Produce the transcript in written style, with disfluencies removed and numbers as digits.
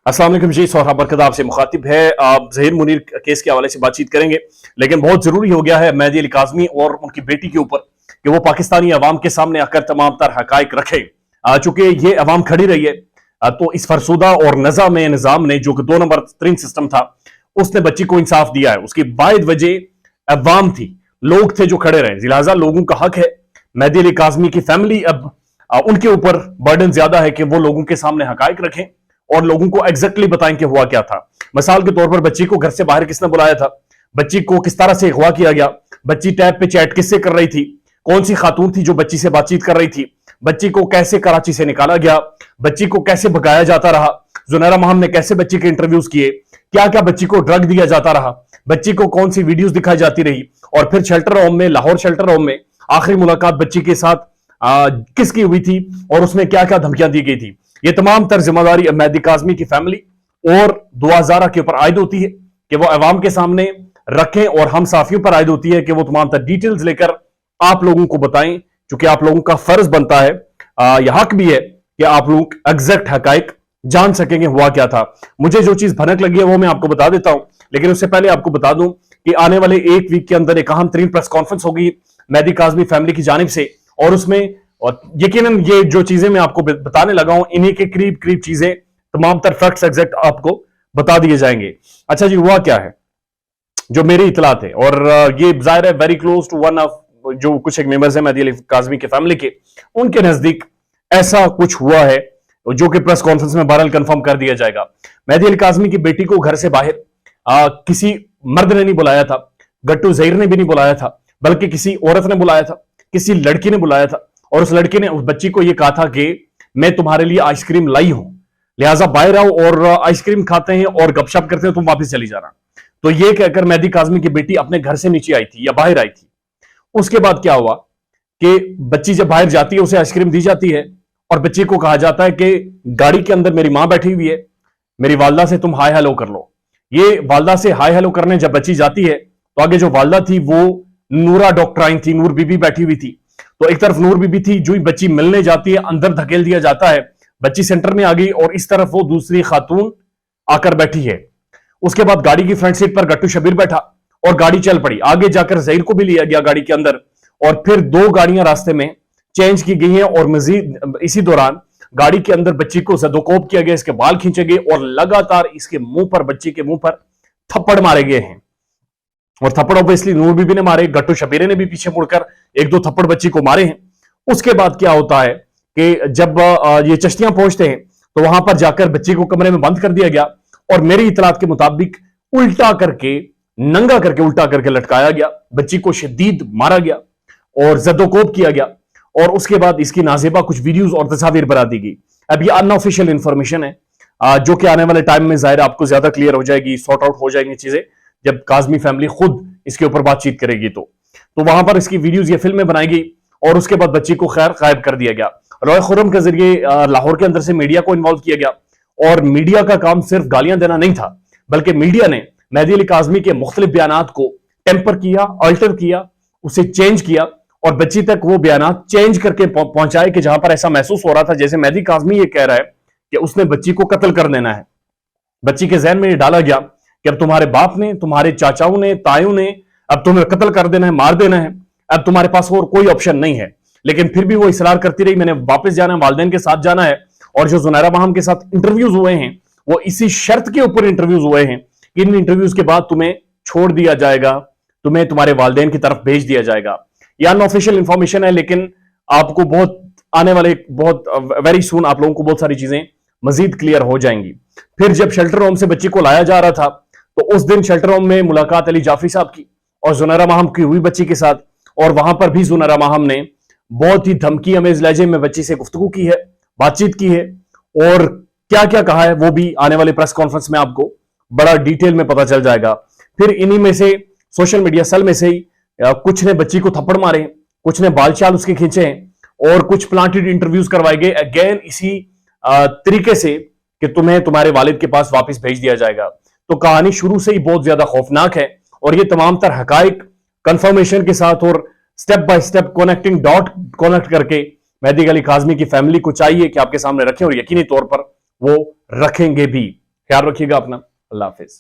अस्सलाम वालेकुम जी। सोहराब बरकत आपसे मुखातिब है। आप जहीर मुनीर केस के हवाले से बातचीत करेंगे, लेकिन बहुत जरूरी हो गया है मेहदी अली काज़मी और उनकी बेटी के ऊपर कि वो पाकिस्तानी अवाम के सामने आकर तमाम तर हकाइक रखे। चूंकि ये अवाम खड़ी रही है, तो इस फरसुदा और निजाम ने जो कि 2 नंबर तरीन सिस्टम था, उसने बच्ची को इंसाफ दिया है। उसकी वाहिद वजह अवाम थी, लोग थे जो खड़े रहे। लिहाजा लोगों का हक है, मेहदी अली काज़मी की फैमिली अब उनके ऊपर बर्डन ज्यादा है कि वो लोगों के सामने हकाइक रखें और लोगों को एग्जैक्टली बताएं कि हुआ क्या था। मिसाल के तौर पर बच्ची को घर से बाहर किसने बुलाया था, बच्ची को किस तरह से अगवा किया गया, बच्ची टैब पे चैट किससे कर रही थी, कौन सी खातून थी जो बच्ची से बातचीत कर रही थी, बच्ची को कैसे कराची से निकाला गया, बच्ची को कैसे भगाया जाता रहा, जुनैरा महम ने कैसे बच्ची के इंटरव्यूज किए, क्या क्या बच्ची को ड्रग दिया जाता रहा, बच्ची को कौन सी वीडियोस दिखाई जाती रही, और फिर शेल्टर होम में, लाहौर शेल्टर होम में आखिरी मुलाकात बच्ची के साथ किसकी हुई थी और उसमें क्या क्या धमकियां दी गई थी। ये तमाम तर जिम्मेदारी मेहदी काज़मी की फैमिली और दुआ ज़ारा के ऊपर आयद होती है कि वो अवाम के सामने रखें, और हम साफियों पर आयद होती है कि वो तमाम तर डिटेल्स लेकर आप लोगों को बताएं, क्योंकि आप लोगों का फर्ज बनता है, यह हक भी है कि आप लोग एग्जैक्ट हकाइक जान सकेंगे हुआ क्या था। मुझे जो चीज भनक लगी है वो मैं आपको बता देता हूं, लेकिन उससे पहले आपको बता दूं कि आने वाले एक वीक के अंदर एक अहम तरीन प्रेस कॉन्फ्रेंस होगी मेहदी काज़मी फैमिली की जानिब से, और उसमें और यकीनन ये जो चीजें मैं आपको बताने लगा हूं, इन्हीं के करीब करीब चीजें, तमाम तर फैक्ट्स एग्जैक्ट आपको बता दिए जाएंगे। अच्छा जी, हुआ क्या है जो मेरी इतलात है, और ये जाहिर है very close to one of जो कुछ एक मेंबर्स है मेहदी अली काज़मी के फैमिली के, उनके नजदीक ऐसा कुछ हुआ है जो कि प्रेस कॉन्फ्रेंस में बहरहाल कंफर्म कर दिया जाएगा। मेहदी अली काज़मी की बेटी को घर से बाहर किसी मर्द ने नहीं बुलाया था, गट्टू ज़हीर ने भी नहीं बुलाया था, बल्कि किसी औरत ने बुलाया था, किसी लड़की ने बुलाया था, और उस लड़की ने उस बच्ची को यह कहा था कि मैं तुम्हारे लिए आइसक्रीम लाई हूं, लिहाजा बाहर आओ और आइसक्रीम खाते हैं और गपशप करते हैं, तुम वापस चली जाना। तो यह कहकर मेहदी काज़मी की बेटी अपने घर से नीचे आई थी या बाहर आई थी। उसके बाद क्या हुआ कि बच्ची जब बाहर जाती है उसे आइसक्रीम दी जाती है, और बच्ची को कहा जाता है कि गाड़ी के अंदर मेरी मां बैठी हुई है, मेरी वालदा से तुम हाय हेलो कर लो। ये वालदा से हाय हेलो करने जब बच्ची जाती है, तो आगे जो वालदा थी वो नूरा डॉक्टराइन थी, नूर बीबी बैठी हुई थी। तो एक तरफ नूर बीबी थी, जो ही बच्ची मिलने जाती है अंदर धकेल दिया जाता है, बच्ची सेंटर में आ गई, और इस तरफ वो दूसरी खातून आकर बैठी है। उसके बाद गाड़ी की फ्रंट सीट पर गट्टू शबीर बैठा और गाड़ी चल पड़ी। आगे जाकर ज़हीर को भी लिया गया गाड़ी के अंदर, और फिर 2 गाड़ियां रास्ते में चेंज की गई हैं, और मजीद इसी दौरान गाड़ी के अंदर बच्ची को जदोकोब किया गया, इसके बाल खींचे गए, और लगातार इसके मुंह पर, बच्ची के मुंह पर थप्पड़ मारे गए हैं। और थप्पड़ ऑब्वियसली नूर बीबी ने मारे, गट्टू शबीरे ने भी पीछे मुड़कर 1-2 थप्पड़ बच्ची को मारे हैं। उसके बाद क्या होता है कि जब ये चश्तियां पहुंचते हैं, तो वहां पर जाकर बच्ची को कमरे में बंद कर दिया गया, और मेरी इतलात के मुताबिक उल्टा करके, नंगा करके, उल्टा करके लटकाया गया, बच्ची को शदीद मारा गया और जदोकोब किया गया। और उसके बाद इसकी नाजेबा कुछ वीडियोस और तस्वीर बना दी गई। अब ये अनऑफिशियल इंफॉर्मेशन है, जो कि आने वाले टाइम में जाहिर आपको ज्यादा क्लियर हो जाएगी, सॉर्ट आउट हो जाएंगी चीजें जब काज़मी फैमिली खुद इसके ऊपर बातचीत करेगी। तो वहां पर इसकी वीडियोस या फिल्में बनाई गई, और उसके बाद बच्ची को खैर गायब कर दिया गया। रॉय खुर्रम के जरिए लाहौर के अंदर से मीडिया को इन्वॉल्व किया गया, और मीडिया का काम सिर्फ गालियां देना नहीं था, बल्कि मीडिया ने मेहदी अली काज़मी के मुख्तलिफ बयानात को टेम्पर किया, अल्टर किया, उसे चेंज किया, और बच्ची तक वो बयानात चेंज करके पहुंचाए कि जहां पर ऐसा महसूस हो रहा था जैसे मेहदी काज़मी ये कह रहा है कि उसने बच्ची को कत्ल कर देना है। बच्ची के जहन में ये डाला गया कि अब तुम्हारे बाप ने, तुम्हारे चाचाओं ने, तायों ने अब तुम्हें कत्ल कर देना है, मार देना है, अब तुम्हारे पास और कोई ऑप्शन नहीं है। लेकिन फिर भी वो इसरार करती रही, मैंने वापस जाना है, वालिदैन के साथ जाना है। और जो जुनैरा महम के साथ इंटरव्यूज हुए हैं, वो इसी शर्त के ऊपर इंटरव्यूज हुए हैं कि इन इंटरव्यूज के बाद तुम्हें छोड़ दिया जाएगा, तुम्हें तुम्हारे वालिदैन की तरफ भेज दिया जाएगा। यह अनऑफिशियल इंफॉर्मेशन है, लेकिन आपको बहुत आने वाले, बहुत वेरी सून आप लोगों को बहुत सारी चीजें मजीद क्लियर हो जाएंगी। फिर जब शेल्टर होम से बच्ची को लाया जा रहा था, तो उस दिन शेल्टर होम में मुलाकात अली जाफरी साहब की और जुनैरा महम की हुई बच्ची के साथ, और वहां पर भी जुनैरा महम ने बहुत ही धमकी अमेज लहजे में बच्ची से गुफ्तगू की है, बातचीत की है, और क्या क्या कहा है वो भी आने वाले प्रेस कॉन्फ्रेंस में आपको बड़ा डिटेल में पता चल जाएगा। फिर इन्हीं में से, सोशल मीडिया सेल में से ही कुछ ने बच्ची को थप्पड़ मारे, कुछ ने बाल चाल उसके खींचे हैं, और कुछ प्लांटेड इंटरव्यूज करवाए गए अगेन इसी तरीके से कि तुम्हें तुम्हारे वालिद के पास वापस भेज दिया जाएगा। तो कहानी शुरू से ही बहुत ज्यादा खौफनाक है, और ये तमाम तर हकाइक कंफर्मेशन के साथ और step by step connecting dot connect करके मेहदी अली काज़मी की फैमिली को चाहिए कि आपके सामने रखें, और यकीनी तौर पर वो रखेंगे भी। ख्याल रखिएगा अपना। अल्लाह हाफिज।